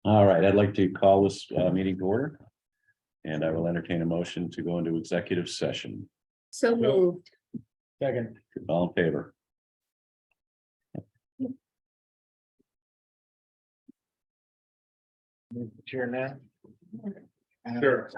All right, I'd like to call this meeting to order. And I will entertain a motion to go into executive session. So moved. Second. All in favor? Chair now. Sure.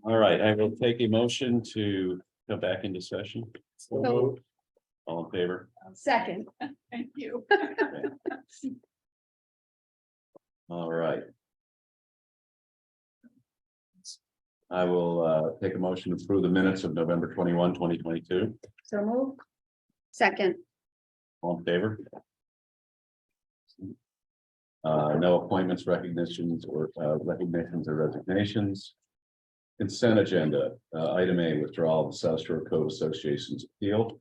All right, I will take a motion to come back into session. So All in favor? Second, thank you. All right. I will take a motion to approve the minutes of November 21, 2022. So move. Second, All in favor? No appointments, recognitions, or resignations. Consent agenda, item A, withdrawal of the South Shore Code Association's appeal.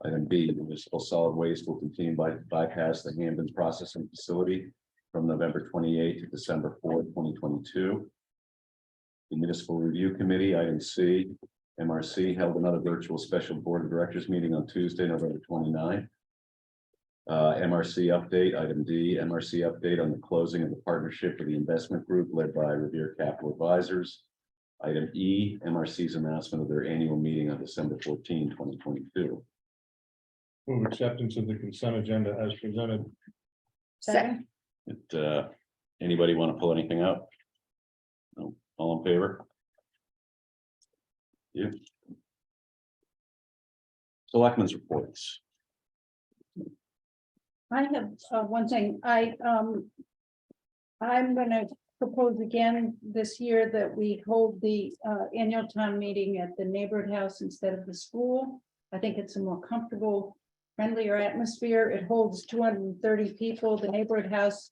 Item B, municipal solid waste will continue bypass the Hamden processing facility from November 28 to December 4, 2022. The Municipal Review Committee, item C, MRC held another virtual special board of directors meeting on Tuesday, November 29. MRC update, item D, MRC update on the closing of the partnership with the investment group led by Revere Capital Advisors. Item E, MRC's announcement of their annual meeting on December 14, 2022. move acceptance of the consent agenda as presented. second, Anybody want to pull anything out? No, all in favor? You. Selectmen's reports. I have one thing, I'm gonna propose again this year that we hold the annual town meeting at the neighborhood house instead of the school. I think it's a more comfortable, friendlier atmosphere. It holds 230 people. The neighborhood house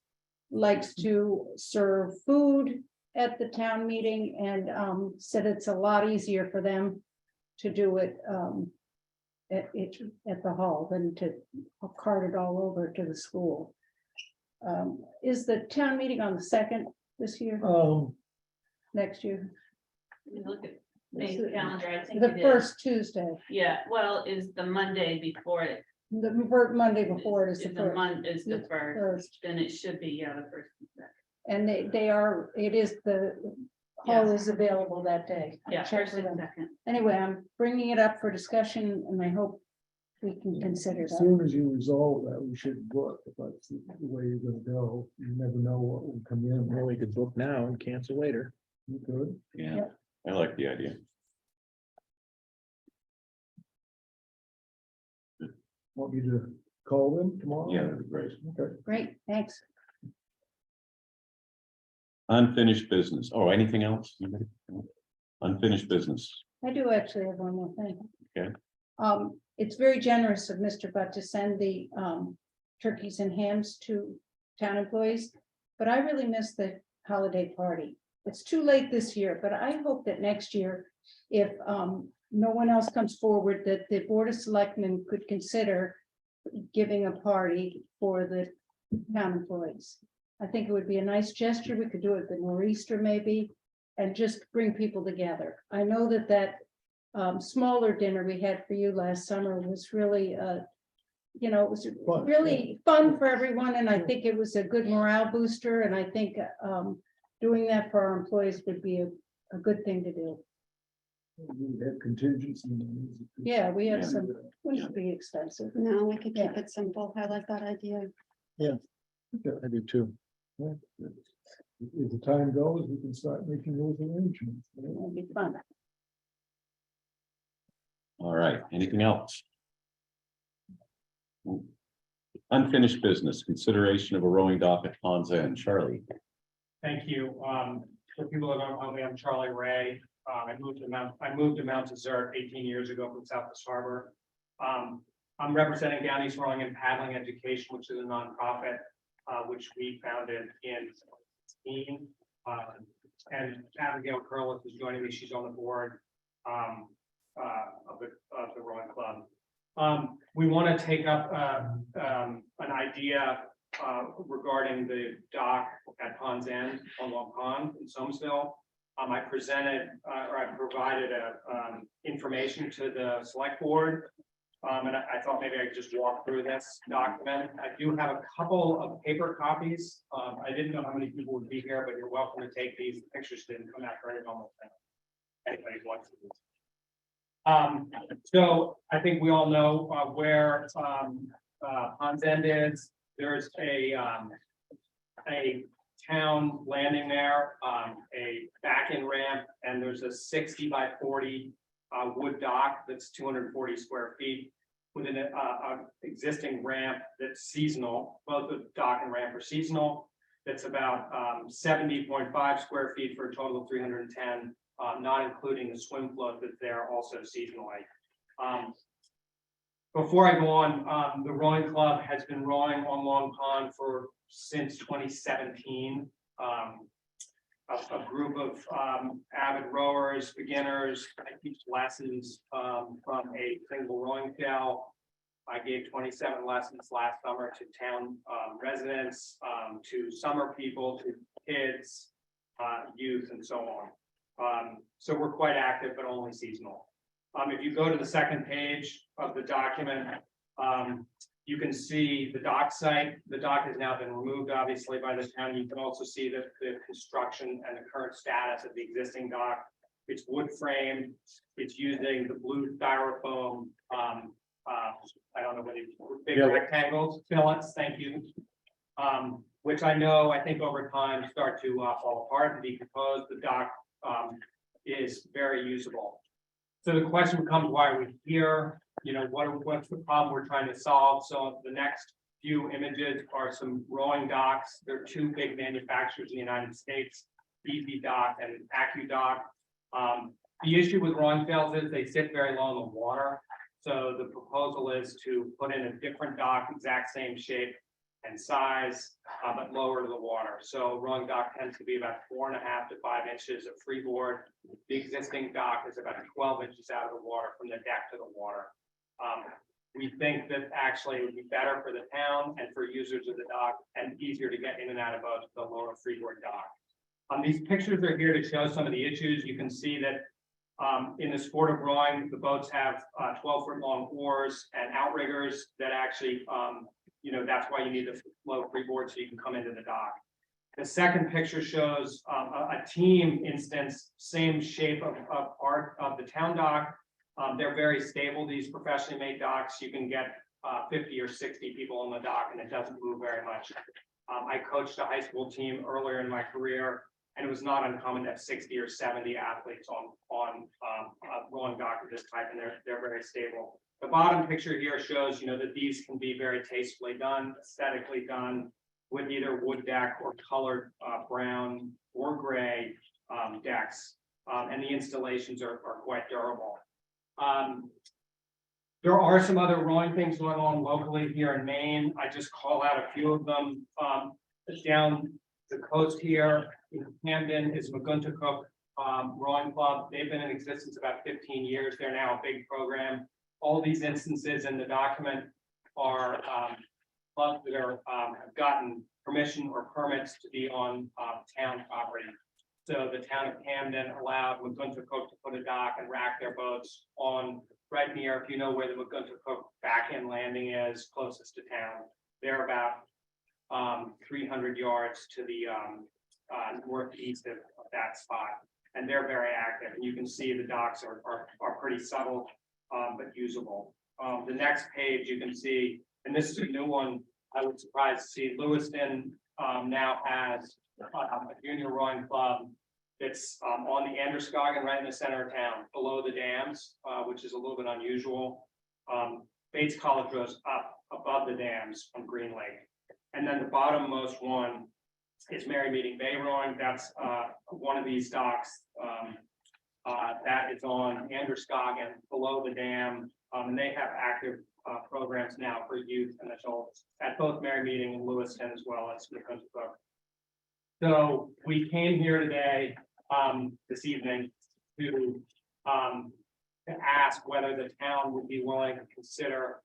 likes to serve food at the town meeting and said it's a lot easier for them to do it at the hall than to cart it all over to the school. Is the town meeting on the 2nd this year, next year? You look at May's calendar, I think The it is. first Tuesday, Yeah, well, is the Monday before it. the Monday before it is the first. Is the first, then it should be, yeah, the first. And they are, it is the hall is available that day. Yeah, Check first with and them. second. Anyway, I'm bringing it up for discussion and I hope we can consider As that. soon as you resolve that, we should book, if that's the way you're gonna go, you never know what will come in. Well, we could book now and cancel later. You could, Yeah, Yep. I like the idea. want me to call them tomorrow? Yeah, that'd be great. Okay. Great, thanks. Unfinished business. Oh, anything else? Anybody? Unfinished business. I do actually have one more thing. Okay. It's very generous of Mr. Butt to send the turkeys and hams to town employees, but I really miss the holiday party. It's too late this year, but I hope that next year, if no one else comes forward, that the Board of Selectmen could consider giving a party for the town employees. I think it would be a nice gesture. We could do it the nor'easter maybe, and just bring people together. I know that smaller dinner we had for you last summer was really, it was Fun, really fun for everyone, and I think it was a good morale booster, and I think doing that for our employees would be a good thing to do. We have contingency. Yeah, we have Yeah. some, wouldn't be expensive. No, we could keep Yeah. it simple. I like that idea. I do too. As the time goes, we can start making those arrangements. It'd be fun. All right, anything else? Unfinished business, consideration of a rowing dock at Pond's End. Charlie. Thank you. For people that don't know me, I'm Charlie Ray. I moved to Mount Desert 18 years ago from Southwest Harbor. I'm representing Down East Rowing and Paddling Education, which is a nonprofit, which we founded in 2016. And Abigail Curliff is joining me. She's on the board of the rowing club. We want to take up an idea regarding the dock at Pond's End on Long Pond in Soamesville. I presented or I provided information to the select board. And I thought maybe I could just walk through this document. I do have a couple of paper copies. I didn't know how many people would be here, but you're welcome to take these. The pictures didn't come out very normal. Anybody wants to. So I think we all know, where, Pond's End is. There's a town landing there, a back-in ramp, and there's a 60 by 40 wood dock that's 240 square feet with an existing ramp that's seasonal. Both the dock and ramp are seasonal. That's about 70.5 square feet for a total of 310, not including the swim float that's there also seasonally. Before I go on, the rowing club has been rowing on Long Pond since 2017. A group of avid rowers, beginners. I teach lessons from a single rowing shell. I gave 27 lessons last summer to town residents, to summer people, to kids, youth, and so on. So we're quite active, but only seasonal. If you go to the second page of the document, you can see the dock site. The dock has now been removed, obviously, by the town. You can also see the construction and the current status of the existing dock. It's wood framed. It's using the blue styrofoam. I don't know what it's big rectangles, fillets. Thank you. Which I think over time start to fall apart and decompose. The dock is very usable. So the question becomes, why are we here? You know, what's the problem we're trying to solve? So the next few images are some rowing docks. There are two big manufacturers in the United States, Easy Dock and AccuDock. The issue with rowing sails is they sit very low in the water. So the proposal is to put in a different dock, exact same shape and size, but lower to the water. So rowing dock tends to be about 4.5 to 5 inches of freeboard. The existing dock is about 12 inches out of the water from the deck to the water. We think that actually it would be better for the town and for users of the dock and easier to get in and out of boats with the lower freeboard dock. These pictures are here to show some of the issues. You can see that in the sport of rowing, the boats have 12-foot long oars and outriggers that actually, that's why you need the low freeboard so you can come into the dock. The second picture shows a team instance, same shape of the town dock. They're very stable, these professionally made docks. You can get 50 or 60 people on the dock and it doesn't move very much. I coached a high school team earlier in my career, and it was not uncommon to have 60 or 70 athletes on a rowing dock of this type, and they're very stable. The bottom picture here shows, that these can be very tastefully done, aesthetically done with either wood deck or colored brown or gray decks, and the installations are quite durable. There are some other rowing things going on locally here in Maine. I just call out a few of them. Down the coast here in Camden is McGuntacook Rowing Club. They've been in existence about 15 years. They're now a big program. All these instances in the document are clubs that have gotten permission or permits to be on town property. So the town of Camden allowed McGuntacook to put a dock and rack their boats on right near, if you know where the McGuntacook back-end landing is, closest to town. They're about 300 yards to the northeast of that spot, and they're very active. And you can see the docks are pretty subtle, but usable. The next page you can see, and this is a new one. I was surprised to see Lewiston now has a junior rowing club that's on the Androscoggin, right in the center of town, below the dams, which is a little bit unusual. Bates College goes up above the dams on Green Lake. And then the bottommost one is Mary Meeting Bay Rowing. That's one of these docks that is on Androscoggin below the dam. And they have active programs now for youth and adults at both Mary Meeting and Lewiston, as well as McGuntacook. So we came here today, this evening, to ask whether the town would be willing to consider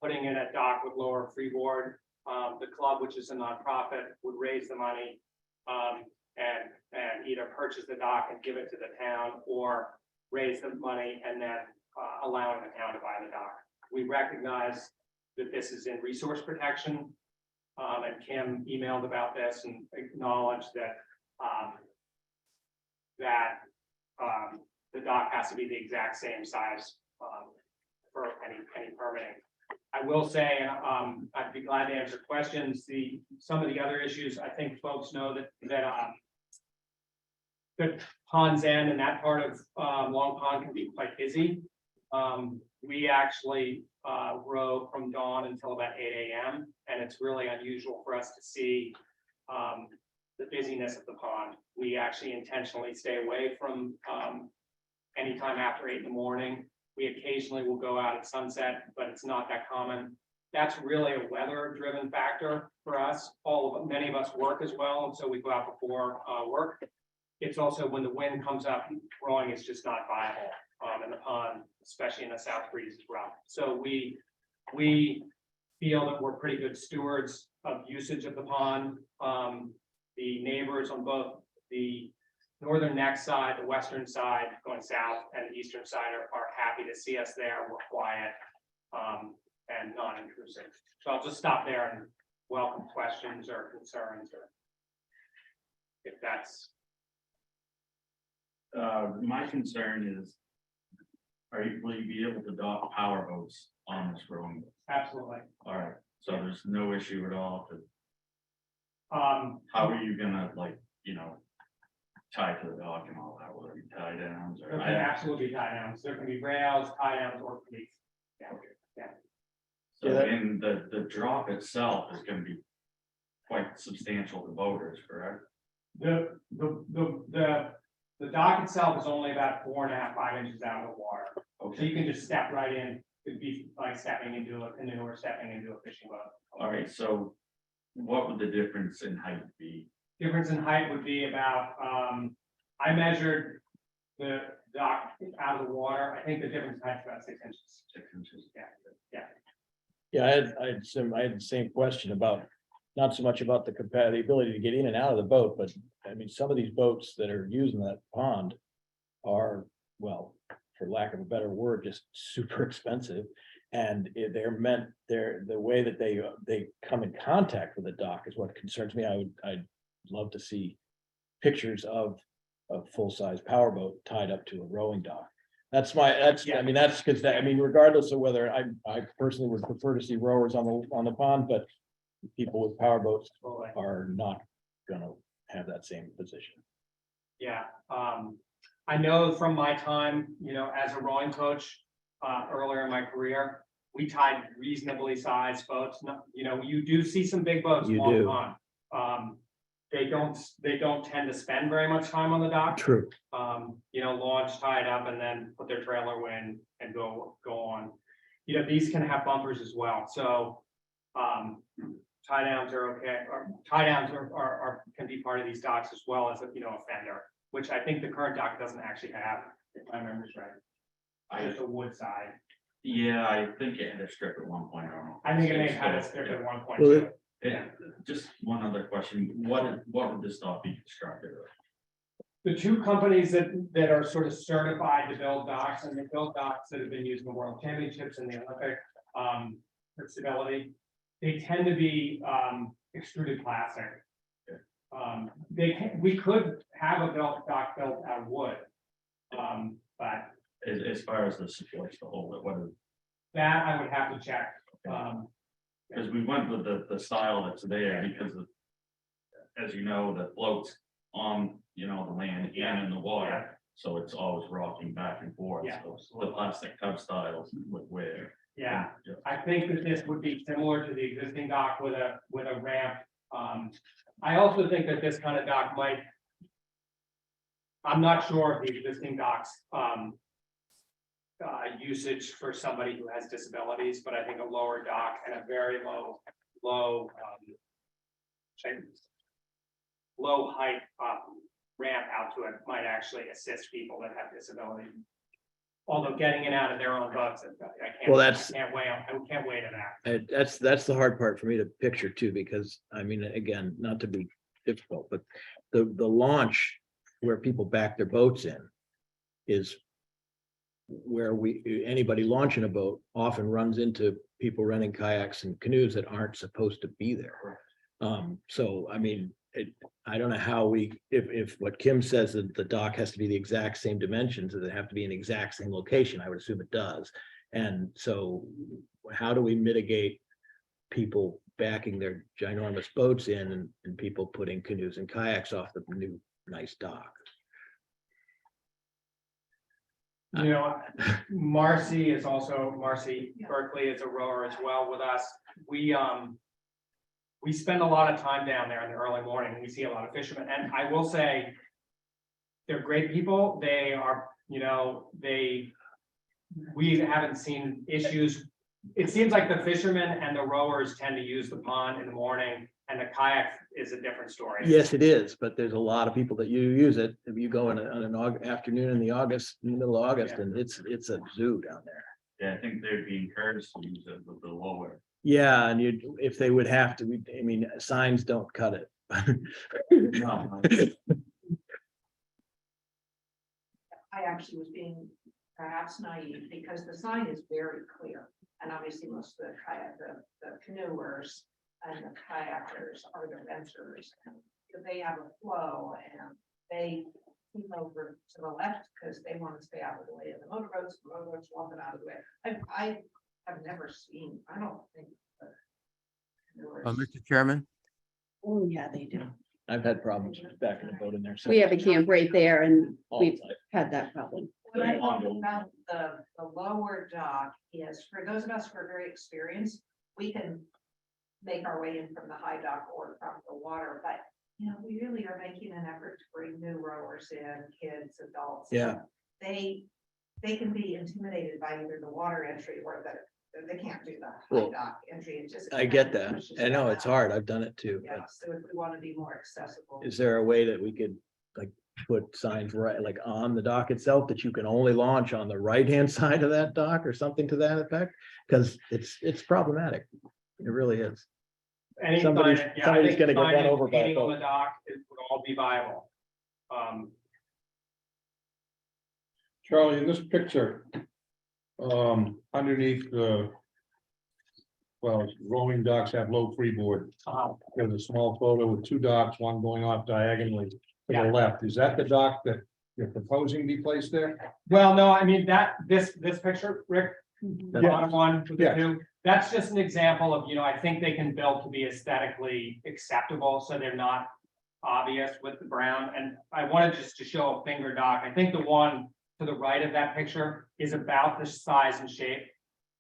putting in a dock with lower freeboard. The club, which is a nonprofit, would raise the money and either purchase the dock and give it to the town, or raise the money and then allowing the town to buy the dock. We recognize that this is in resource protection, and Kim emailed about this and acknowledged that the dock has to be the exact same size, for any permitting. I will say, and, I'd be glad to answer questions, some of the other issues, I think folks know that, the Pond's End and that part of, Long Pond can be quite busy. We actually, row from dawn until about 8 AM, and it's really unusual for us to see, the busyness of the pond. We actually intentionally stay away from, anytime after 8 in the morning. We occasionally will go out at sunset, but it's not that common. That's really a weather-driven factor for us. Many of us work as well, and so we go out before work. It's also when the wind comes up, rowing is just not viable in the pond, especially in the south breeze as well. So we feel that we're pretty good stewards of usage of the pond. The neighbors on both the northern neck side, the western side going south, and the eastern side are happy to see us there. We're quiet and non-intrusive. So I'll just stop there and welcome questions or concerns, or if that's. My concern is, will you be able to dock power boats on this rowing? Absolutely. All right, so there's no issue at all to, Um, how are you gonna, like, tie to the dock and all that, will there be tie downs there or? can absolutely be tie downs. There can be rails, tie downs, or police. Yeah. So, Yeah, that- and the drop itself is gonna be quite substantial to boaters, correct? The dock itself is only about 4.5, 5 inches out of the water. So Okay, you can just step right in. It'd be like stepping into a canoe or stepping into a fishing boat. all right, so what would the difference in height be? Difference in height would be about, I measured the dock out of the water. I think the difference in height is about 6 inches. 6 inches? Yeah, I had the same question about, not so much about the ability to get in and out of the boat, but I mean, some of these boats that are using that pond are, well, for lack of a better word, just super expensive. And the way that they come in contact with the dock is what concerns me. I'd love to see pictures of a full-size powerboat tied up to a rowing dock. I mean, that's because regardless of whether I personally would prefer to see rowers on the pond, but people with powerboats Totally. are not gonna have that same position. Yeah, I know from my time, as a rowing coach, earlier in my career, we tied reasonably sized boats. You do see some big boats You along the do. pond. They don't tend to spend very much time on the dock. True. Launch, tie it up, and then put their trailer in and go on. These can have bumpers as well, so tie downs are okay, or tie downs can be part of these docks as well as a fender, which I think the current dock doesn't actually have, if my memory's right. Just a wood side. Yeah, I think it had a strip at one point. I think it may have had a strip at one point. Well, too. Just one other question, what would this dock be constructed of? The two companies that are sort of certified to build docks, and they build docks that have been used in the World Championships and the Olympic for stability, they tend to be extruded plastic. We could have a dock built out of wood, but As far as the supports to hold it, what is? that I would have to check. Because we went with the style that's there because of, as you know, the floats on, the land and in the water. So it's always rocking back and forth. Yeah, So absolutely. the plastic tub styles would wear. Yeah, I think that this would be similar to the existing dock with a ramp. I also think that this kind of dock might. I'm not sure of the existing docks. Usage for somebody who has disabilities, but I think a lower dock and a very low height ramp out to it might actually assist people that have disabilities. Although getting it out of their own boats, I Well, can't weigh to that. That's the hard part for me to picture too, because I mean, again, not to be difficult, but the launch where people back their boats in is where anybody launching a boat often runs into people renting kayaks and canoes that aren't supposed to be there. So, I mean, I don't know how if what Kim says that the dock has to be the exact same dimensions, does it have to be an exact same location? I would assume it does. And so how do we mitigate people backing their ginormous boats in and people putting canoes and kayaks off the new nice dock? You know, Marcy Berkeley is a rower as well with us. We spend a lot of time down there in the early morning. We see a lot of fishermen, and I will say they're great people. They are, you know, we haven't seen issues. It seems like the fishermen and the rowers tend to use the pond in the morning, and the kayak is a different story. Yes, it is, but there's a lot of people that use it. If you go on an afternoon in the middle of August, and it's a zoo down there. Yeah, I think they'd be encouraged to use it with the lower. Yeah, and if they would have to, I mean, signs don't cut it. No, I actually was being perhaps naive because the sign is very clear. And obviously most of the canoers and the kayakers are the renters. Because they have a flow and they move over to the left because they want to stay out of the way of the motorboats want them out of the way. I have never seen, I don't think. Mr. Chairman, Oh, yeah, they do. I've had problems backing the boat in there. We have a camp right there and all the we've time. had that problem. What I love about the lower dock is for those of us who are very experienced, we can make our way in from the high dock or from the water, but you know, we really are making an effort to bring new rowers in, kids, adults. Yeah. They can be intimidated by either the water entry or they can't do the high Well, dock entry. It just. I get that. pushes I know them it's out. hard. I've done it too. Yeah, But so if we want to be more accessible. is there a way that we could like put signs right, like on the dock itself that you can only launch on the right-hand side of that dock or something to that effect? Because it's problematic. It really is. Any Somebody's- sign, yeah, I somebody's think gonna get run signage, over by a painting on boat. the dock, it would all be viable. Charlie, in this picture, underneath well, rolling docks have low freeboard. There's a small photo with two docks, one going off diagonally to Yeah. the left. Is that the dock that you're proposing be placed there? Well, no, I mean, this picture, Rick, the Yeah. bottom one with the Yeah. two, that's just an example of, you know, I think they can build to be aesthetically acceptable, so they're not obvious with the brown, and I wanted just to show a finger dock. I think the one to the right of that picture is about the size and shape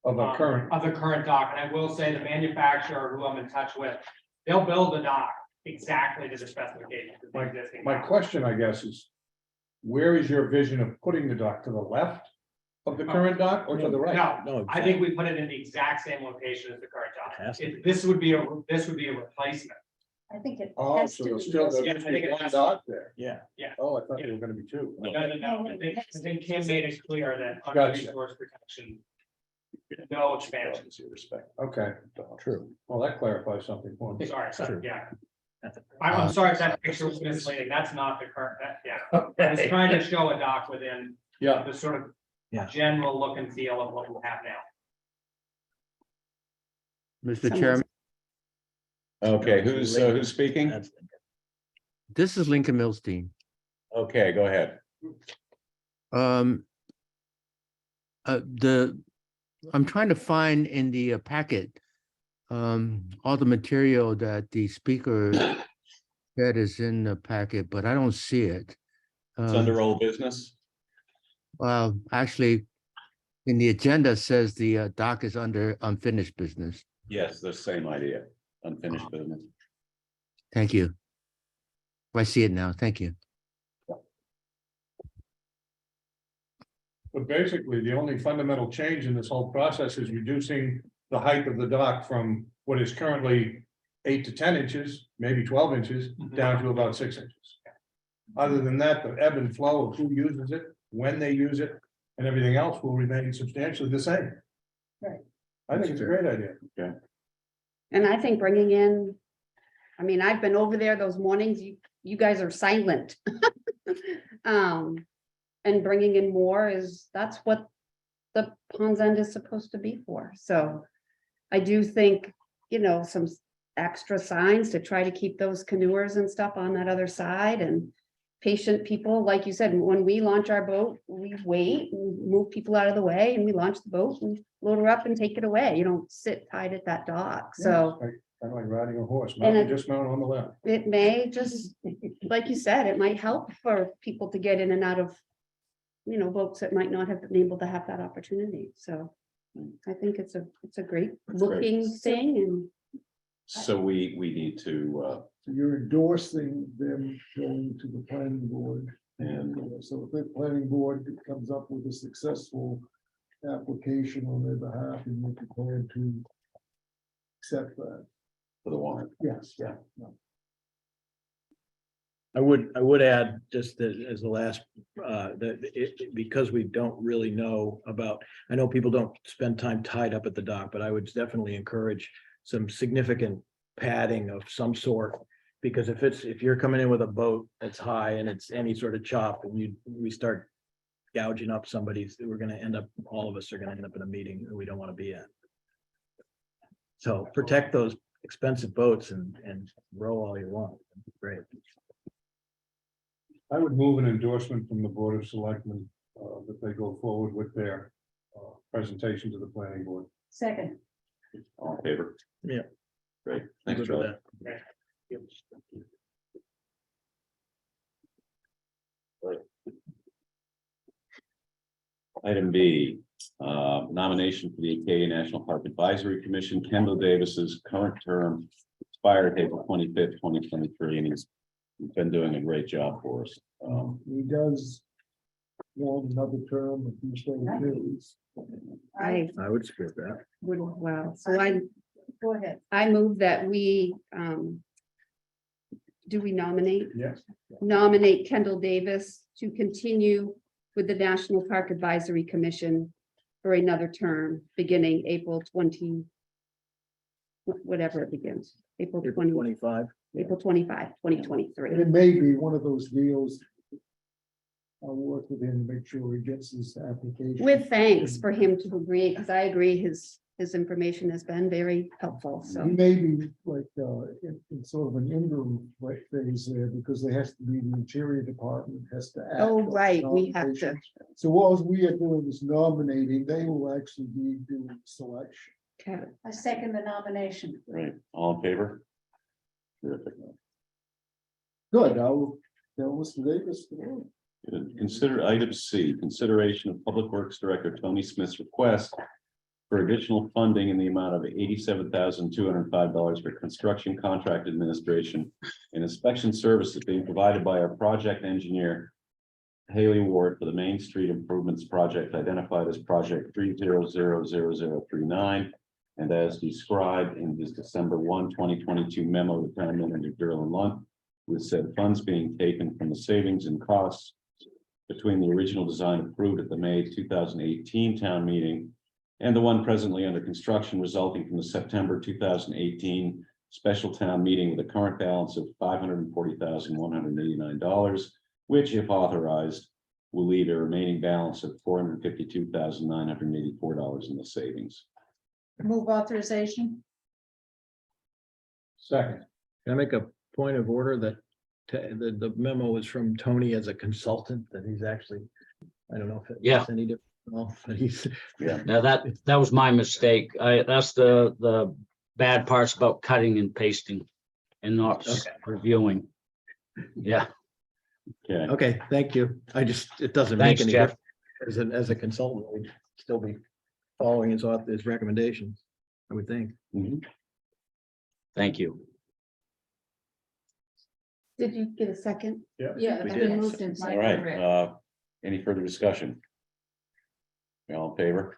Of a current, of the current dock, and I will say the manufacturer who I'm in touch with, they'll build the dock exactly to the specifications of the existing. my dock. question, I guess, is where is your vision of putting the dock? To the left of the current dock or to the right? No, No, I think we put it in the exact same location as the current dock. Has to be. This would be a replacement. I think it Oh, has so to there's be. still, Yeah, I there's think it one has- dock there. Yeah. Oh, I thought there were gonna be two. No. I think Kim made it clear that under Gotcha. resource protection, no expansions. Okay, True. well, that clarifies something for me. Sorry, yeah. I'm sorry if that picture was misleading. That's not the current, yeah. I was trying to show a dock within Yeah, the sort of Yeah. general look and feel of what we have now. Mr. Chairman, Okay, who's speaking? That's- this is Lincoln Milstein. Okay, go ahead. I'm trying to find in the packet all the material that the speaker said is in the packet, but I don't see it. It's under old business. Well, actually, in the agenda says the doc is under unfinished business. Yes, the same idea, unfinished business. Thank you. I see it now. Thank you. but basically, the only fundamental change in this whole process is reducing the height of the dock from what is currently 8 to 10 inches, maybe 12 inches, down to about 6 inches. Other than that, the ebb and flow of who uses it, when they use it, and everything else will remain substantially the same. Right. I think it's a great idea. And I think bringing in, I mean, I've been over there those mornings, you guys are silent. And bringing in more that's what the Pond's End is supposed to be for. So I do think, you know, some extra signs to try to keep those canoers and stuff on that other side and patient people, like you said, when we launch our boat, we wait and move people out of the way and we launch the boat and load her up and take it away. You don't sit tied at that dock. So Kind of like riding a horse, And just mount on the left. it may just, like you said, it might help for people to get in and out of, boats that might not have been able to have that opportunity. So I think it's a great looking thing and So we need to, So you're endorsing them going to the planning board. and So if the planning board comes up with a successful application on their behalf and make a plan to accept that. for the warrant. Yes, yeah. No. I would add just that as the last, because we don't really know about, I know people don't spend time tied up at the dock, but I would definitely encourage some significant padding of some sort. Because if you're coming in with a boat that's high and it's any sort of chop and we start gouging up somebody's, all of us are gonna end up in a meeting that we don't want to be in. So protect those expensive boats and row all you want. Great. I would move an endorsement from the Board of Selectmen, that they go forward with their, presentation to the planning board. Second, All in favor? Yeah. Great, thanks, Good with Charlie. that. Item B, nomination for the Acadia National Park Advisory Commission. Kendall Davis's current term expired April 25th, 2023, and he's been doing a great job for us. He does want another term if he so chooses. I I would support that. would, well, so I go ahead. move that we, do we nominate? Yes. Nominate Kendall Davis to continue with the National Park Advisory Commission for another term, beginning April 20, whatever it begins, April 20, 25. April 25, And 2023. it may be one of those deals. I'll work with him to make sure he gets his application. With thanks for him to agree, because I agree his information has been very helpful, He so. may be like, in sort of an interim phase there, because there has to be the Interior Department has to act. Oh, on right, we have to, nominations. So what we are doing is nominating, they will actually be doing selection. okay. I second the nomination. Right, all in favor? Terrific. Good, I'll tell Mr. Davis. Good. Consider item C, consideration of Public Works Director Tony Smith's request for additional funding in the amount of $87,205 for construction contract administration and inspection services being provided by our project engineer Haley Ward for the Main Street Improvements Project identified as project 3000039 and as described in his December 1, 2022 memo to Town Manager Derlin Lunt, with said funds being taken from the savings and costs between the original design approved at the May 2018 town meeting and the one presently under construction resulting from the September 2018 special town meeting with a current balance of $540,189, which, if authorized, will leave a remaining balance of $452,984 in the savings. Move authorization. Second. Can I make a point of order that the memo is from Tony as a consultant, that he's actually, I don't know if it Yeah. makes any difference. Well, but he's, Now that was my mistake. That's the bad parts about cutting and pasting and not reviewing. Yeah, Okay, okay, thank you. It doesn't make Thanks, any Jeff. difference. As a consultant, we'd still be following his recommendations, I would think. thank you. Did you get a second? Yeah, We it's did. been moved and all seconded. right, any further discussion? All in favor?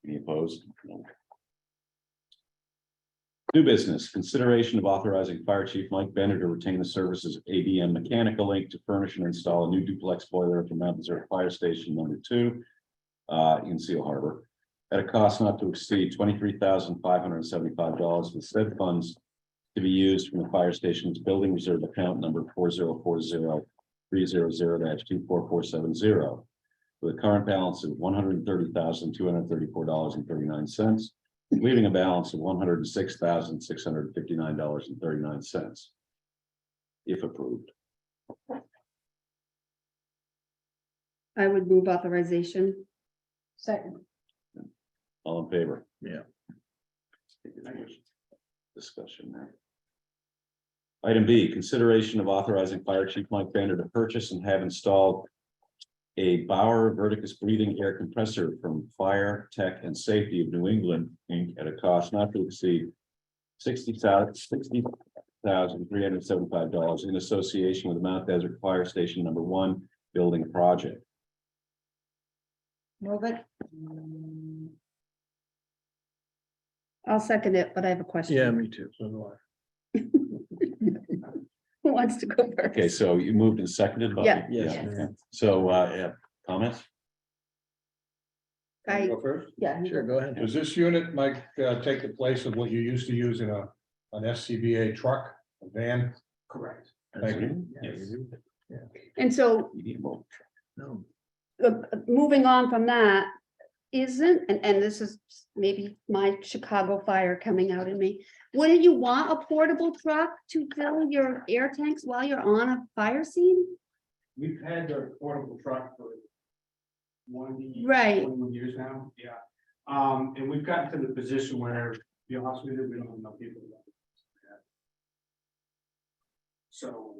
Any opposed? No. New business, consideration of authorizing Fire Chief Mike Bennett to retain the services of ABM Mechanical Inc. to furnish and install a new duplex boiler for Mount Desert Fire Station number 2 in Seal Harbor at a cost not to exceed $23,575, with said funds to be used from the fire station's building reserve account number 4040-300-24470, with a current balance of $130,234.39, leaving a balance of $106,659.39. If approved. I would move authorization. Second, All in favor? Yeah. Discussion there. Item B, consideration of authorizing Fire Chief Mike Bender to purchase and have installed a Bauer Verticus breathing air compressor from Fire Tech and Safety of New England, Inc. at a cost not to exceed $60,375 in association with the Mount Desert Fire Station Number 1 building project. move it. I'll second it, but I have a question. Me too. So do I. Who wants to go first? Okay, so you moved and seconded. Bobby? Yeah. Yes. Okay. So, yeah, comments? I, Go first. yeah. Sure, go ahead. Does this unit, Mike, take the place of what you used to use in an SCBA truck, a van? Correct. Thank you. Yes. And so You need a vote. No. moving on from that, and this is maybe my Chicago fire coming out in me. Wouldn't you want a portable truck to fill your air tanks while you're on a fire scene? We've had the portable truck for 21 years now, yeah. And we've gotten to the position where, to be honest with you, we don't have enough people. So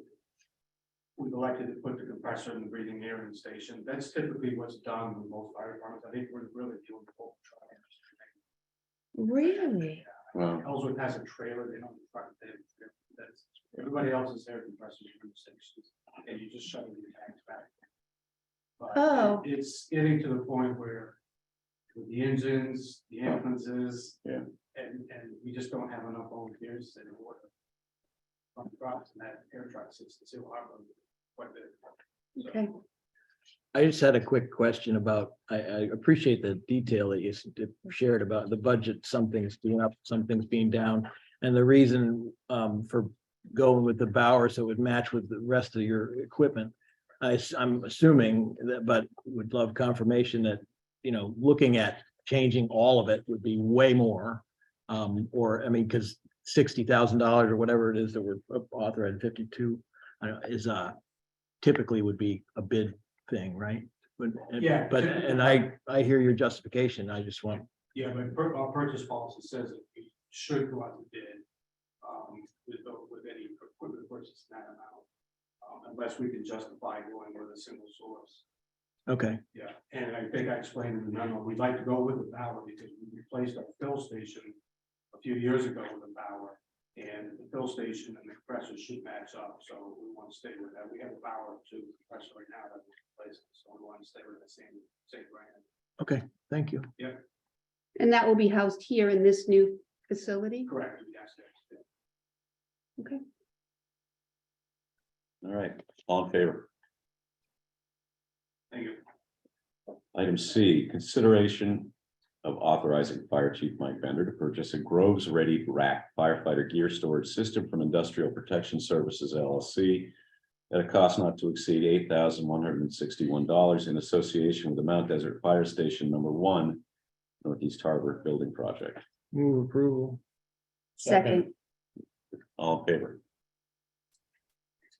we've elected to put the compressor in the breathing air in the station. That's typically what's done with most fire departments. I think we're really dealing with both truck. Really? Well, Ellsworth has a trailer, they don't truck it. That's, everybody else's air compressors in the stations, and you just shut the tanks back. But Oh. it's getting to the point where with the engines, the ambulances. Yeah. And we just don't have enough volunteers to order. On the trucks, and that air truck sits in Seal Harbor quite a bit. So, Okay. I just had a quick question about, I appreciate the detail that you shared about the budget, some things being up, some things being down. And the reason for going with the Bauer, so it would match with the rest of your equipment. I'm assuming that, but would love confirmation that, looking at changing all of it would be way more. Or, I mean, because $60,000 or whatever it is that we're authorized 52, is typically would be a bid thing, right? Yeah. But, and I hear your justification. I just want, Yeah, but our purchase policy says that we should go out to bid. With any equipment purchase in that amount. Unless we can justify going with a single source. okay, Yeah, and I think I explained in the memo, we'd like to go with the Bauer because we replaced our fill station a few years ago with a Bauer. And the fill station and the compressor should match up, so we want to stay with that. We have a Bauer 2 compressor right now that we're replacing, so we want to stay with the same brand. okay, thank you. And that will be housed here in this new facility? Correct, yes, yes. Okay. all right, all in favor? Thank you. Item C, consideration of authorizing Fire Chief Mike Bender to purchase a Groves Ready Rack firefighter gear storage system from Industrial Protection Services LLC at a cost not to exceed $8,161 in association with the Mount Desert Fire Station Number 1 Northeast Harbor Building Project. Move approval. Second, All in favor?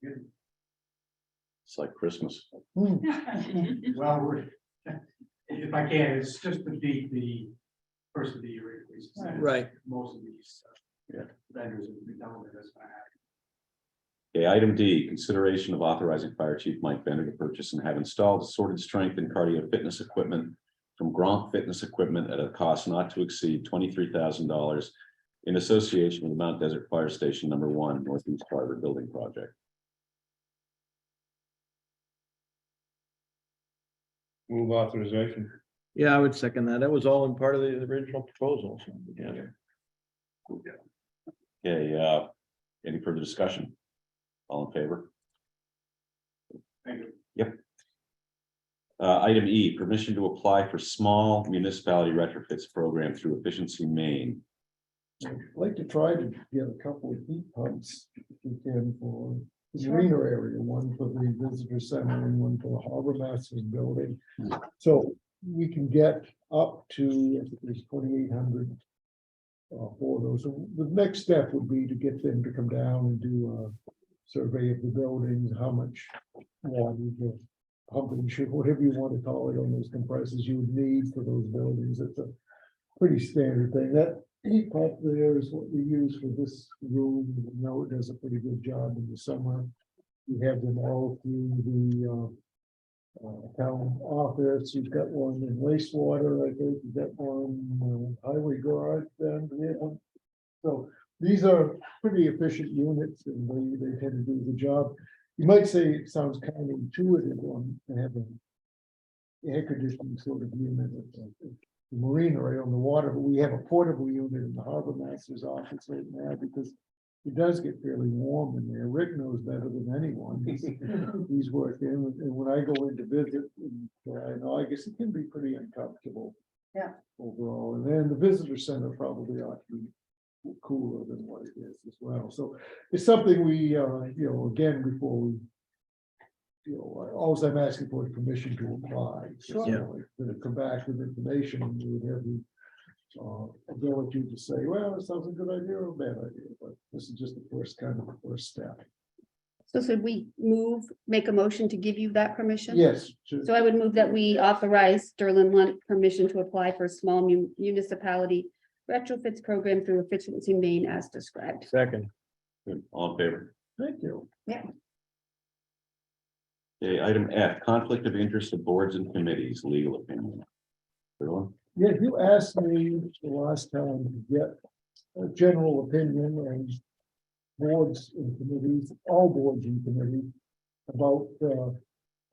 It's like Christmas. Well, if I can, it's just to beat the first of the year increases. Right. Most of these Yeah. vendors have been telling me that's gonna happen. Okay, item D, consideration of authorizing Fire Chief Mike Bender to purchase and have installed assorted strength and cardio fitness equipment from Gronk Fitness Equipment at a cost not to exceed $23,000 in association with the Mount Desert Fire Station Number 1 Northeast Harbor Building Project. Move authorization. Yeah, I would second that. That was all in part of the original proposal. So, yeah. Okay, any further discussion? All in favor? Thank you. Item E, permission to apply for small municipality retrofits program through Efficiency Maine. I'd like to try to get a couple of heat pumps if we can for the marina area, one for the visitor center and one for the harbor master's building. So we can get up to, I think it was 2,800 for those. So the next step would be to get them to come down and do a survey of the buildings, how much water, pumping, ship, whatever you want to call it, on those compressors you would need for those buildings. It's a pretty standard thing. That heat pump there is what we use for this room. You know, it does a pretty good job in the summer. We have them all through the town office. You've got one in wastewater, I think. You've got one highway garage down there. So these are pretty efficient units, and they tend to do the job. You might say it sounds kind of intuitive on having air conditioning sort of unit at the marina right on the water, but we have a portable unit in the harbor master's office right now because it does get fairly warm in there. Rick knows better than anyone. He's worked in, and when I go in to visit in July and August, it can be pretty uncomfortable. Yeah. Overall, and then the visitor center probably ought to be cooler than what it is as well. So it's something we, you know, again, before we, you know, all I'm asking for is permission to apply. Sure. To come back with information, and we would have the ability to say, well, it sounds a good idea or a bad idea, but this is just the first step. So should we make a motion to give you that permission? Yes. So I would move that we authorize Sterling Lunt permission to apply for a small municipality retrofits program through Efficiency Maine as described. Second. Good. All in favor? Thank you. Okay, item F, conflict of interest of boards and committees, legal opinion. Everyone? Yeah, you asked me the last time to get a general opinion on boards and committees, all boards and committees, about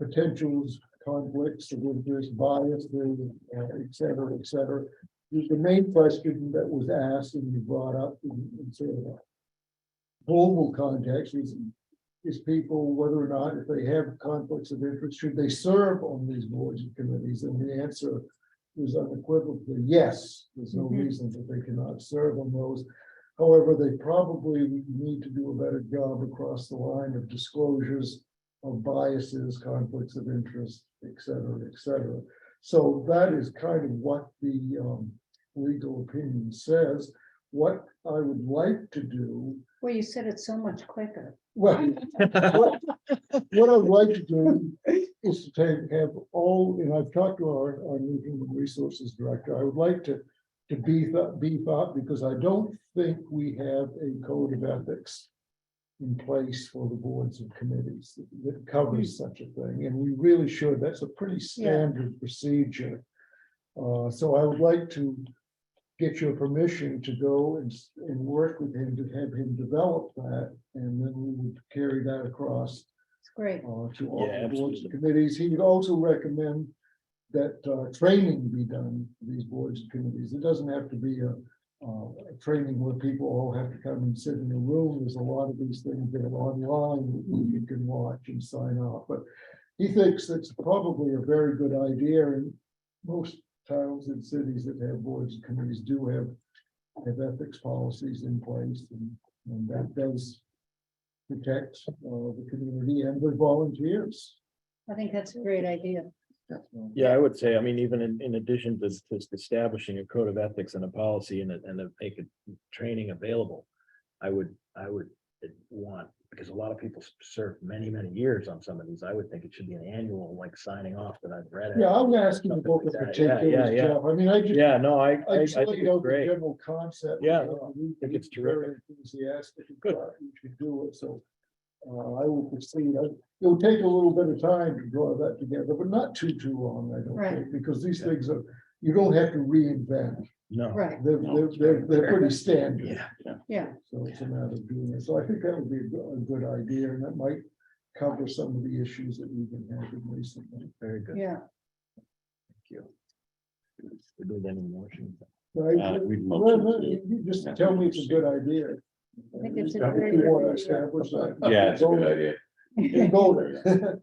potentials, conflicts of interest, bias, et cetera, et cetera. The main question that was asked and you brought up in sort of a global context is people, whether or not, if they have conflicts of interest, should they serve on these boards and committees? And the answer was unequivocally yes. There's no reason that they cannot serve on those. However, they probably need to do a better job across the line of disclosures of biases, conflicts of interest, et cetera, et cetera. So that is kind of what the legal opinion says. What I would like to do. Well, you said it so much quicker. Well, what I'd like to do is to have all, and I've talked to our new human resources director. I would like to beef up, because I don't think we have a code of ethics in place for the boards and committees that covers such a thing, and we really should. That's a pretty standard procedure. So I would like to get your permission to go and work with him to have him develop that, and then we would carry that across It's great. to all the boards absolutely. and committees. He would also recommend that training be done for these boards and committees. It doesn't have to be a training where people all have to come and sit in a room. There's a lot of these things that are online that you can watch and sign off, but he thinks that's probably a very good idea, and most towns and cities that have boards and committees do have ethics policies in place, and that does protect the community and the volunteers. I think that's a great idea. Yeah, I would say, I mean, even in addition to establishing a code of ethics and a policy and make it training available, I would want, because a lot of people serve many years on some of these, I would think it should be an annual, like, signing off that I've read it. Yeah, I'm asking Something about the like that. particulars, Yeah. Jeff. I mean, I just. Yeah, no, I I just think laid it's out the great. general concept. Yeah, I think it's very enthusiastic. and Good. thought we should do it, so. I will proceed. It'll take a little bit of time to draw that together, but not too long, I don't Right. think, because these things are, you don't have to reinvent. No. Right, They're pretty standard. Yeah. yeah. So it's a matter of doing it. So I think that would be a good idea, and that might cover some of the issues that we've been having recently. Very good. Yeah, Thank you. We're doing any motion. Right? we've Well, motioned no, to- you just tell me it's a good idea. I think it's a If very you good want to idea. establish that. Yeah, it's a good idea. You go there.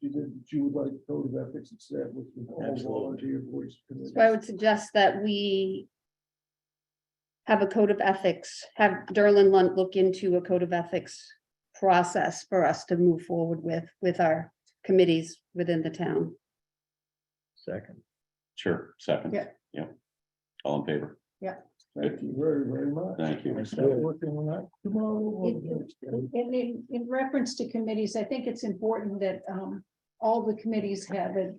You would like code of ethics established with all Absolutely. volunteer boards. So I would suggest that we have a code of ethics, have Derlin Lunt look into a code of ethics process for us to move forward with our committees within the town. Second. Sure, second. Yeah. All in favor? Thank you very, very much. Thank you. I start working on that tomorrow. or the next day. And in reference to committees, I think it's important that all the committees have a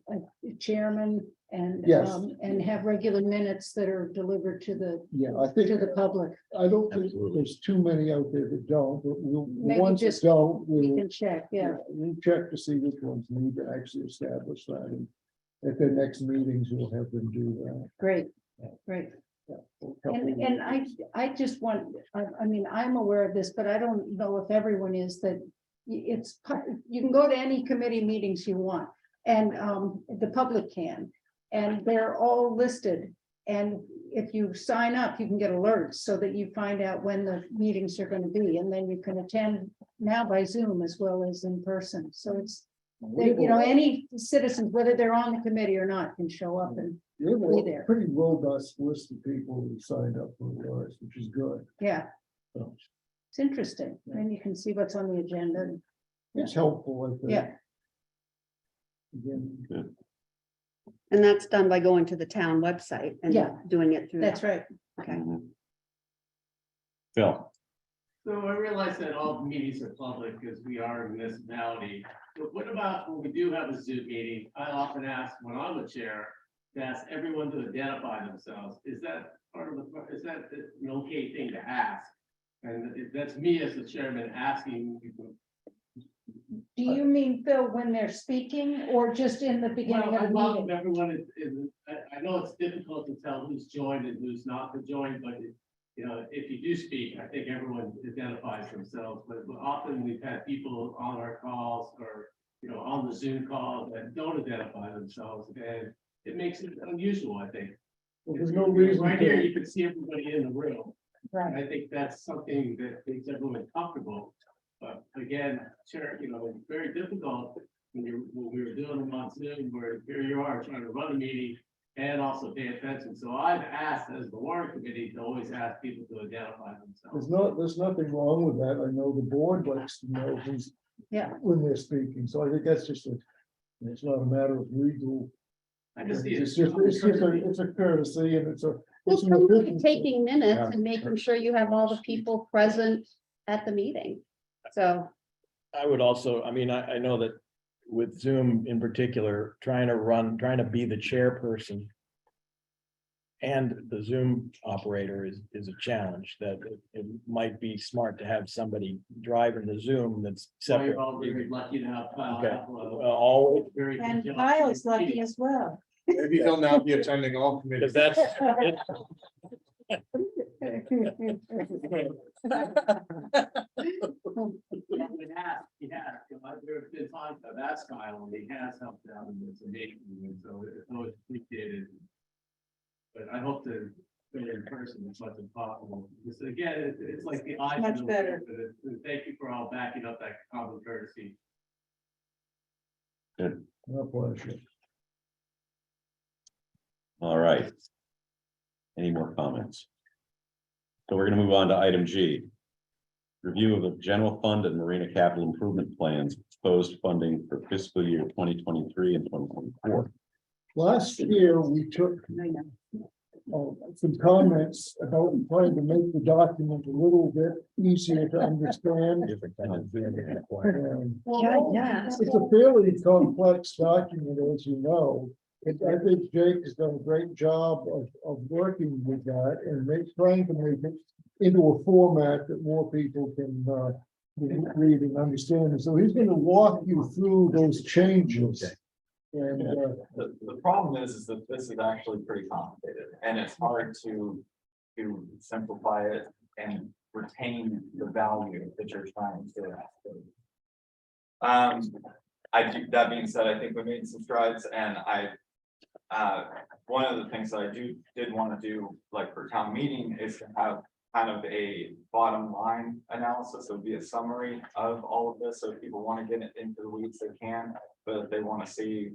chairman and Yes. and have regular minutes that are delivered to the Yeah, I think, public. I don't think Absolutely. there's too many out there that don't, but we'll, the Maybe ones that just don't, We we'll. can check, yeah. We'll check to see which ones need to actually establish that, and at their next meetings, we'll have them do that. Great, great. Yeah, a couple of And meetings. I just want, I mean, I'm aware of this, but I don't know if everyone is that it's, you can go to any committee meetings you want, and the public can, and they're all listed. And if you sign up, you can get alerts so that you find out when the meetings are going to be, and then you can attend now by Zoom as well as in person. So it's, you know, any citizens, whether they're on the committee or not, can show up and, We have be a there. pretty robust list of people who signed up for ours, which is good. yeah, So it's interesting. And you can see what's on the agenda. it's helpful, I think. Yeah. Again, And that's done by going to the town website and Yeah. doing it through. That's that. right. Okay. Phil, So I realize that all meetings are public because we are a municipality, but what about when we do have a Zoom meeting? I often ask when I'm the chair, to ask everyone to identify themselves. Is that part of the, is that an okay thing to ask? And that's me as the chairman asking people. Do you mean, Phil, when they're speaking or just in the beginning Well, I of the welcome meeting? everyone I know it's difficult to tell who's joined and who's not joined, but you know, if you do speak, I think everyone identifies themselves, but often we've had people on our calls or, you know, on the Zoom call that don't identify themselves, and it makes it unusual, I think. well, there's no reason Right here, to, you can see everybody in the room. Right. And I think that's something that makes everyone comfortable. But again, chair, you know, it's very difficult when we were doing them on Zoom, where here you are trying to run a meeting and also pay attention. So I've asked as the warrant committee to always ask people to identify themselves. there's nothing wrong with that. I know the board likes to know who's. Yeah. When they're speaking, so I think that's just it's not a matter of legal. I just see it. It's a courtesy and it's a. Well, it's an for you, efficiency. taking minutes Yeah. and making sure you have all the people present at the meeting. So, I would also, I mean, I know that with Zoom in particular, trying to be the chairperson and the Zoom operator is a challenge that it might be smart to have somebody driving the Zoom that's So separate. you're all very lucky to have. Okay. All, Very good And job. Kyle's lucky as well. Maybe he'll now be attending all committees. because that's, He has, there have been times I've asked Kyle and he has helped out in this meeting, and so it's always appreciated. But I hope to be in person as much as possible, because again, it's like the eyes. Much better. Thank you for all backing up that common courtesy. My pleasure. all right. Any more comments? So we're gonna move on to item G. Review of the general fund and marina capital improvement plans, proposed funding for fiscal year 2023 and 2024. Last year, we took some comments about trying to make the document a little bit easier to understand. yeah. It's a fairly complex document, as you know. I think Jake has done a great job of working with that and trying to make it into a format that more people can read and understand. And so he's going to walk you through those changes. And The problem is that this is actually pretty complicated and it's hard to simplify it and retain the value that you're trying to. That being said, I think we made some strides and one of the things that I did want to do, like for town meeting, is to have kind of a bottom line analysis. It would be a summary of all of this. So if people want to get it into the weeds, they can, but if they want to see,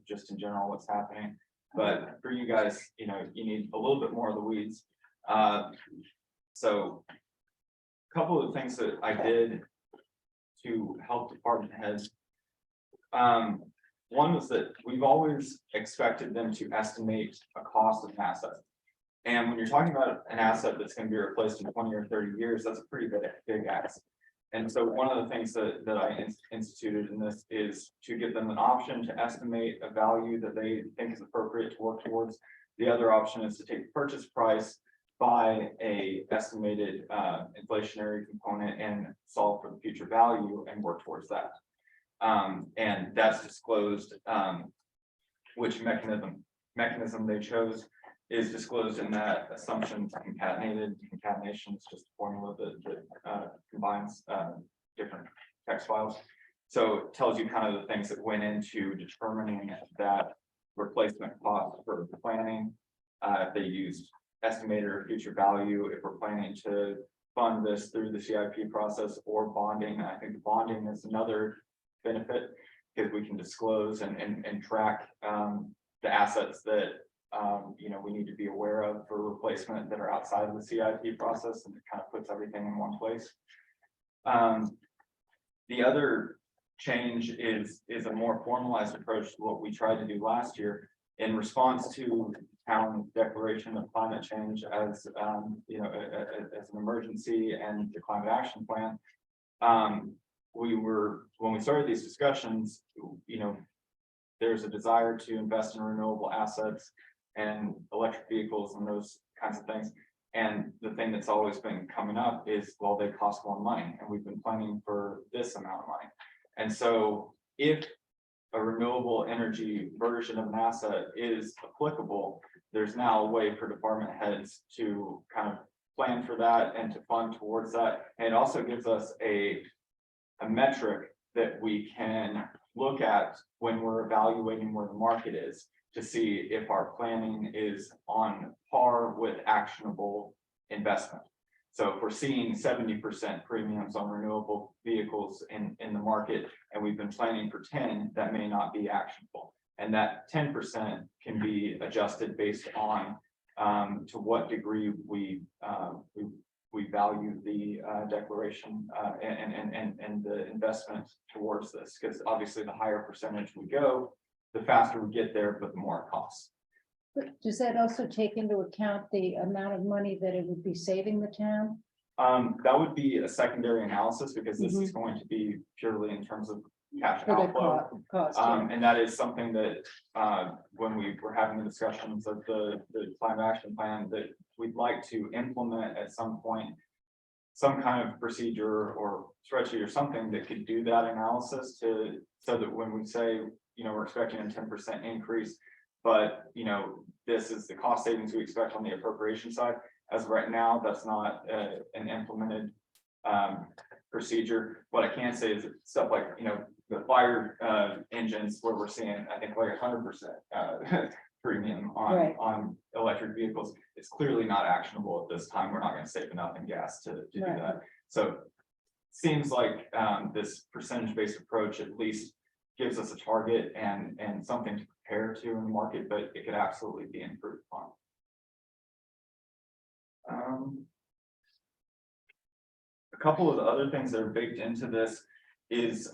just in general what's happening. But for you guys, you need a little bit more of the weeds. So a couple of things that I did to help department heads. One was that we've always expected them to estimate a cost of an asset. And when you're talking about an asset that's gonna be replaced in 20 or 30 years, that's a pretty big asset. And so one of the things that I instituted in this is to give them an option to estimate a value that they think is appropriate to work towards. The other option is to take the purchase price by a estimated inflationary component and solve for the future value and work towards that. And that's disclosed, which mechanism they chose is disclosed in that assumptions concatenation is just a formula that combines different text files. So it tells you kind of the things that went into determining that replacement cost for planning. If they used estimator future value, if we're planning to fund this through the CIP process or bonding. I think bonding is another benefit because we can disclose and track the assets that we need to be aware of for replacement that are outside of the CIP process, and it kind of puts everything in one place. The other change is a more formalized approach to what we tried to do last year in response to town declaration of climate change as as an emergency and the climate action plan. When we started these discussions, there's a desire to invest in renewable assets and electric vehicles and those kinds of things. And the thing that's always been coming up is, well, they cost more money, and we've been planning for this amount of money. And so if a renewable energy version of an asset is applicable, there's now a way for department heads to kind of plan for that and to fund towards that. And it also gives us a metric that we can look at when we're evaluating where the market is to see if our planning is on par with actionable investment. So if we're seeing 70% premiums on renewable vehicles in the market, and we've been planning for 10, that may not be actionable. And that 10% can be adjusted based on to what degree we value the declaration and the investment towards this, because obviously the higher percentage we go, the faster we get there, but the more it costs. But does that also take into account the amount of money that it would be saving the town? That would be a secondary analysis because this is going to be purely in terms of cash For the outflow. cost, yeah. And that is something that when we were having the discussions of the climate action plan, that we'd like to implement at some point some kind of procedure or spreadsheet or something that could do that analysis so that when we say, we're expecting a 10% increase, but this is the cost savings we expect on the appropriation side. As of right now, that's not an implemented procedure. What I can say is stuff like the fire engines where we're seeing, I think, like 100% premium on electric vehicles. It's clearly not actionable at this time. We're not going to save enough in gas to do that. So seems like this percentage-based approach at least gives us a target and something to compare to in the market, but it could absolutely be improved upon. A couple of the other things that are baked into this is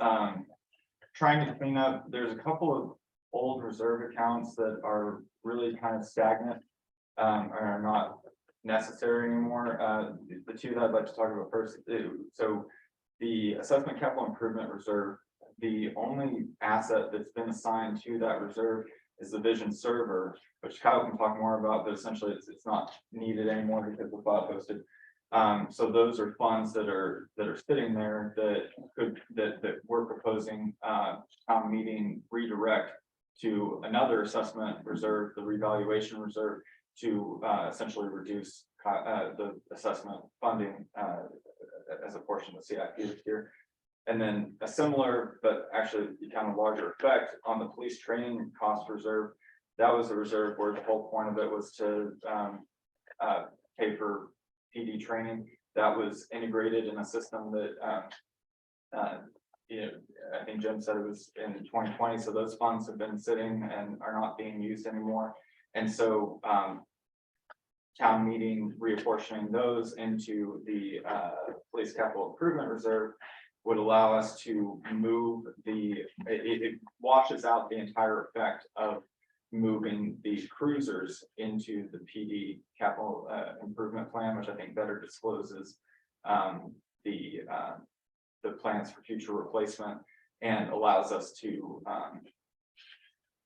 trying to clean up. There's a couple of old reserve accounts that are really kind of stagnant and are not necessary anymore. The two that I'd like to talk about first. So the assessment capital improvement reserve, the only asset that's been assigned to that reserve is the vision server, which Kyle can talk more about, but essentially it's not needed anymore because the cloud hosted. So those are funds that are sitting there that we're proposing town meeting redirect to another assessment reserve, the revaluation reserve, to essentially reduce the assessment funding as a portion of CIP this year. And then a similar, but actually kind of larger effect on the police training cost reserve. That was a reserve where the whole point of it was to pay for PD training. That was integrated in a system that I think Jim said it was in 2020. So those funds have been sitting and are not being used anymore. And so town meeting reapportioning those into the police capital improvement reserve would allow us to move it washes out the entire effect of moving the cruisers into the PD capital improvement plan, which I think better discloses the plans for future replacement and allows us to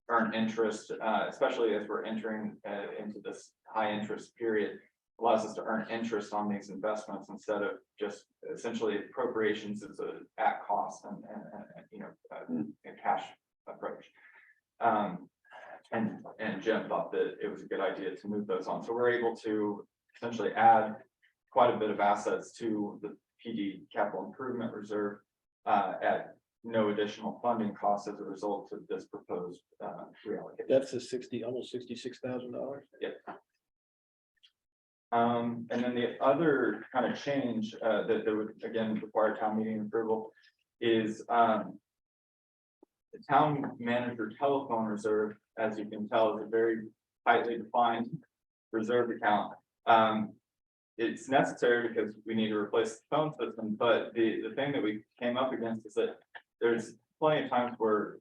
earn interest, especially as we're entering into this high interest period, allows us to earn interest on these investments instead of just essentially appropriations is at cost and a cash approach. And Jim thought that it was a good idea to move those on. So we're able to essentially add quite a bit of assets to the PD capital improvement reserve at no additional funding costs as a result of this proposed reallocation. That's almost $66,000. Yep. And then the other kind of change that would again require town meeting approval is the town manager telephone reserve, as you can tell, is a very tightly defined reserve account. It's necessary because we need to replace the phone system, but the thing that we came up against is that there's plenty of times where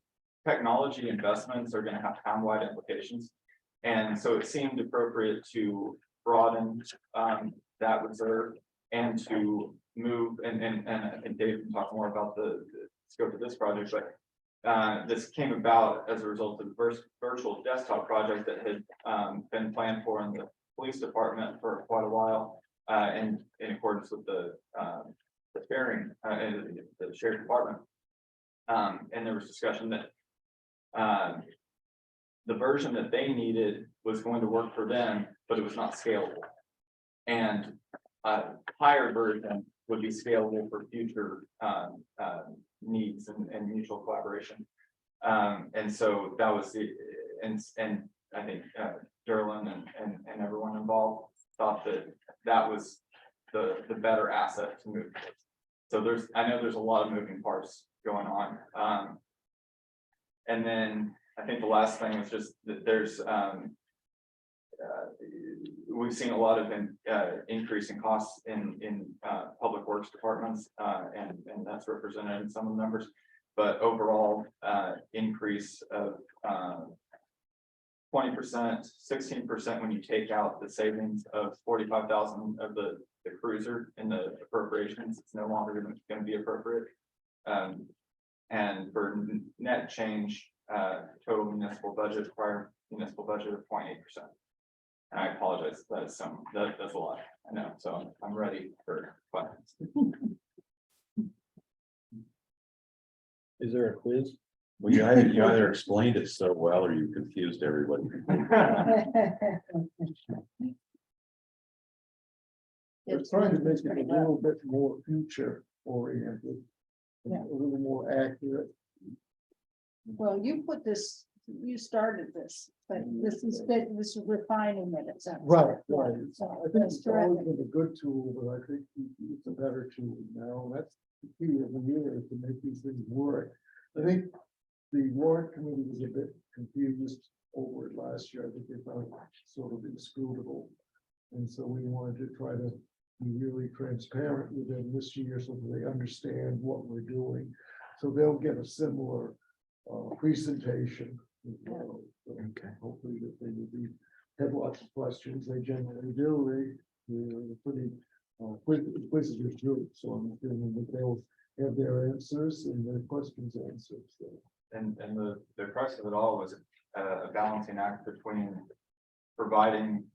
technology investments are going to have town-wide implications. And so it seemed appropriate to broaden that reserve and to move, and I think Dave can talk more about the scope of this project, but this came about as a result of the virtual desktop project that had been planned for in the police department for quite a while, and in accordance with the sharing and the shared department. And there was discussion that the version that they needed was going to work for them, but it was not scalable. And a higher version would be scalable for future needs and mutual collaboration. And so that was the, and I think Derlin and everyone involved thought that that was the better asset to move towards. So I know there's a lot of moving parts going on. And then I think the last thing is just that there's we've seen a lot of increase in costs in public works departments, and that's represented in some of the numbers. But overall, increase of 20%, 16% when you take out the savings of 45,000 of the cruiser in the appropriations. It's no longer going to be appropriate. And for net change, total municipal budget, prior municipal budget of 0.8%. And I apologize, that's a lot, I know, so I'm ready for questions. Is there a quiz? Well, you either explained it so well or you confused everybody. It's trying to make it a little bit more future oriented. Yeah. A little more accurate. Well, you put this, you started this, but this is refining it, it sounds. Right. So I think that's it's always terrific. been a good tool, but I think it's a better tool now. That's the key of the year to make these things work. I think the warrant committee was a bit confused over it last year. I think they found it sort of inscrutable. And so we wanted to try to be really transparent with them this year so that they understand what we're doing. So they'll get a similar presentation. So hopefully that they will have lots of questions. They generally do. They're pretty inquisitive group. So I'm feeling that they'll have their answers and their questions answered. So. And the crux of it all was a balancing act between providing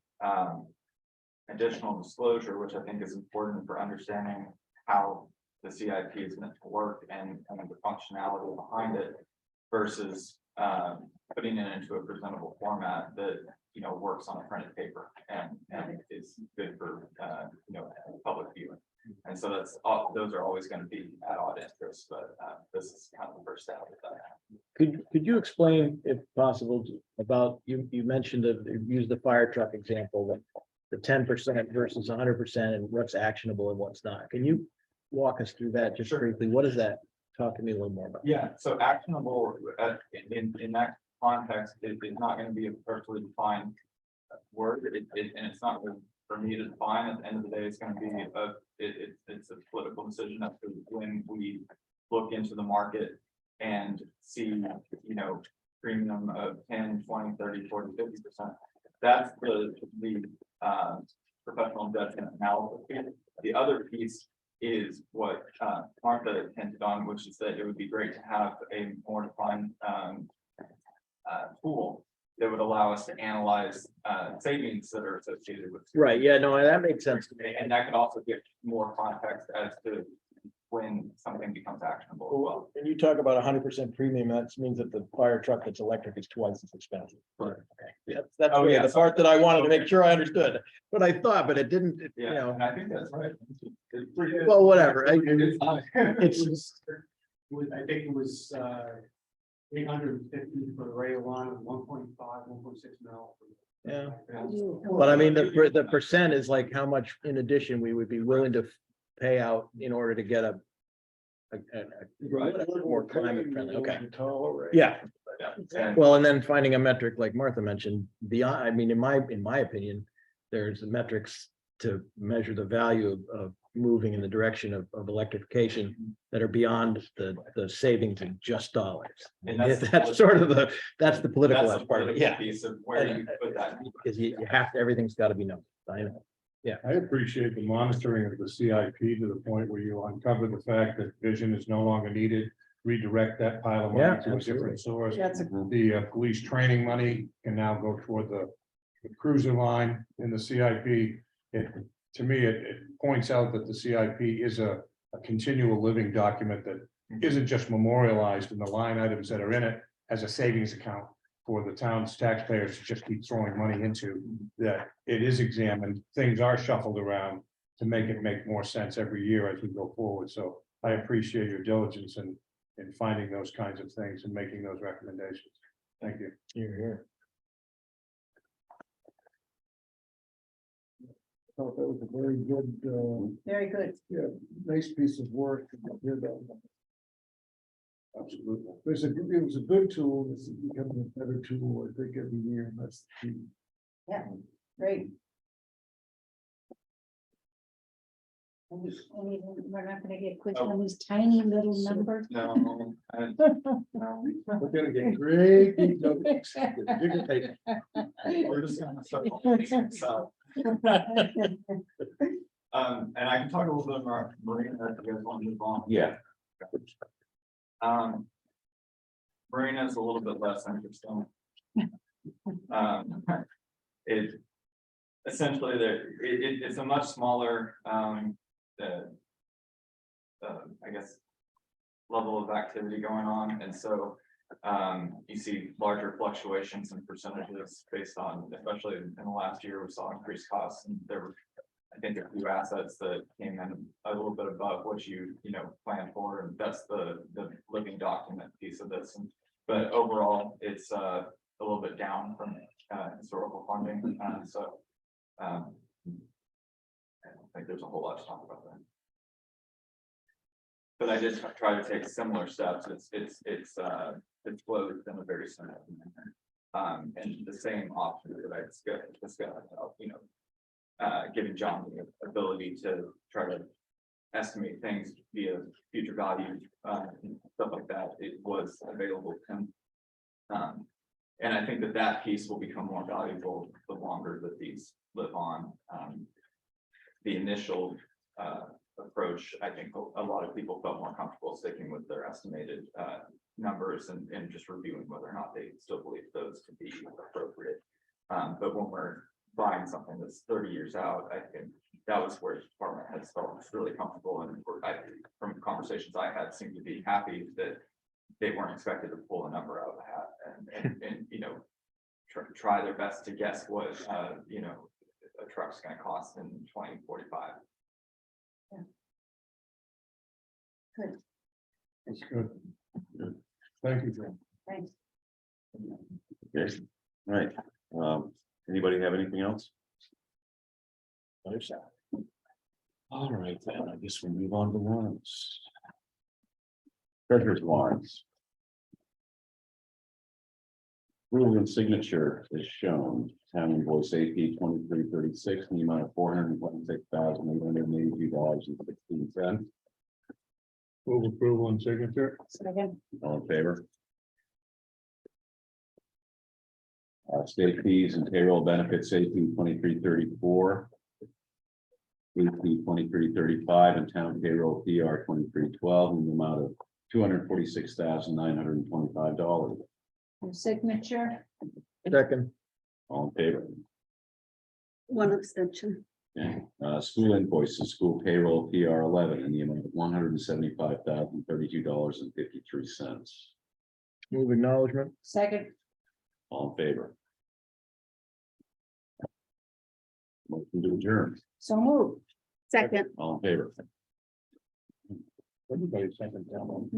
additional disclosure, which I think is important for understanding how the CIP is meant to work and the functionality behind it, versus putting it into a presentable format that works on a printed paper and is good for public viewing. And so those are always going to be at odd interests, but this is kind of the first step of that. Could you explain, if possible, about you mentioned use the fire truck example, that the 10% versus 100% and what's actionable and what's not. Can you walk us through that just briefly? What is that? Talk to me a little more about. Yeah, so actionable in that context is not going to be a perfectly defined word, and it's not really for me to define. At the end of the day, it's going to be it's a political decision as to when we look into the market and see premium of 10, 20, 30, 40, 50%. That's the professional judgment analysis piece. The other piece is what Martha hinted on, which is that it would be great to have a more defined tool that would allow us to analyze savings that are associated with. Right, yeah, no, that makes sense to me. And that could also give more context as to when something becomes actionable as well. And you talk about 100% premium, that means that the fire truck that's electric is twice as expensive. Correct. Okay, yeah, that's Oh, really yeah, the sorry. part that I wanted to make sure I understood, but I thought, but it didn't, you Yeah, know, and I think that's right. It's pretty good. well, whatever. It's, I think it was 850 for the rail line, 1.5, 1.6 mil. Yeah. But I mean, the percent is like how much in addition we would be willing to pay out in order to get a more climate friendly, okay. Yeah, And well, and then finding a metric like Martha mentioned, beyond, I mean, in my opinion, there's metrics to measure the value of moving in the direction of electrification that are beyond the savings in just dollars. And And that's- that's sort of that's the political that's the part of it, yeah. piece of where you put that. Because you have to, everything's got to be known. I know. I appreciate the monitoring of the CIP to the point where you uncover the fact that vision is no longer needed. Redirect that pile of Yeah, money to a different source. That's a The police training money can now go toward the cruiser line in the CIP. To me, it points out that the CIP is a continual living document that isn't just memorialized in the line items that are in it as a savings account for the town's taxpayers to just keep throwing money into, that it is examined, things are shuffled around to make it make more sense every year as we go forward. So I appreciate your diligence in finding those kinds of things and making those recommendations. Thank you. You're here. Thought that was a very good, Very good. nice piece of work. Absolutely. It was a good tool, it's becoming a better tool, I think, every year, and that's the key. Yeah, great. We're not gonna get quick on these tiny little numbers. No, and We're gonna get great. big numbers. we're just gonna start. So, and I can talk a little bit about marina if you guys want to move on. Yeah, Marina is a little bit less interesting. It essentially it's a much smaller I guess level of activity going on, and so you see larger fluctuations in percentages based on, especially in the last year, we saw increased costs, and there were, I think, a few assets that came in a little bit above what you planned for, and that's the living document piece of this. But overall, it's a little bit down from historical funding, so I don't think there's a whole lot to talk about there. But I did try to take similar steps. It's closed in a very similar manner. And the same option that I discussed about, giving John the ability to try to estimate things via future value, stuff like that, it was available to him. And I think that piece will become more valuable the longer that these live on. The initial approach, I think a lot of people felt more comfortable sticking with their estimated numbers and just reviewing whether or not they still believe those to be appropriate. But when we're buying something that's 30 years out, I think that was where the department has felt really comfortable, and from conversations I had, seemed to be happy that they weren't expected to pull a number out of the hat and try their best to guess what a truck's going to cost in 2045. Good, That's good. Good. Thank you, John. thanks. okay, right. Anybody have anything else? All right, then I guess we'll move on to warrants. Treasurer's warrants. Approval and signature is shown, town invoice AP 2336 in the amount of $426,882.16. Move approval and signature. Second, All in favor? State fees and payroll benefits, AP 2334. AP 2335 and town payroll PR 2312 in the amount of $246,925. Signature, Second, All in favor? One extension. Okay. School invoices, school payroll PR 11 in the amount of $175,032.53. move acknowledgement. second, All in favor? Motion to adjourn. so moved. Second. All in favor? Everybody second down.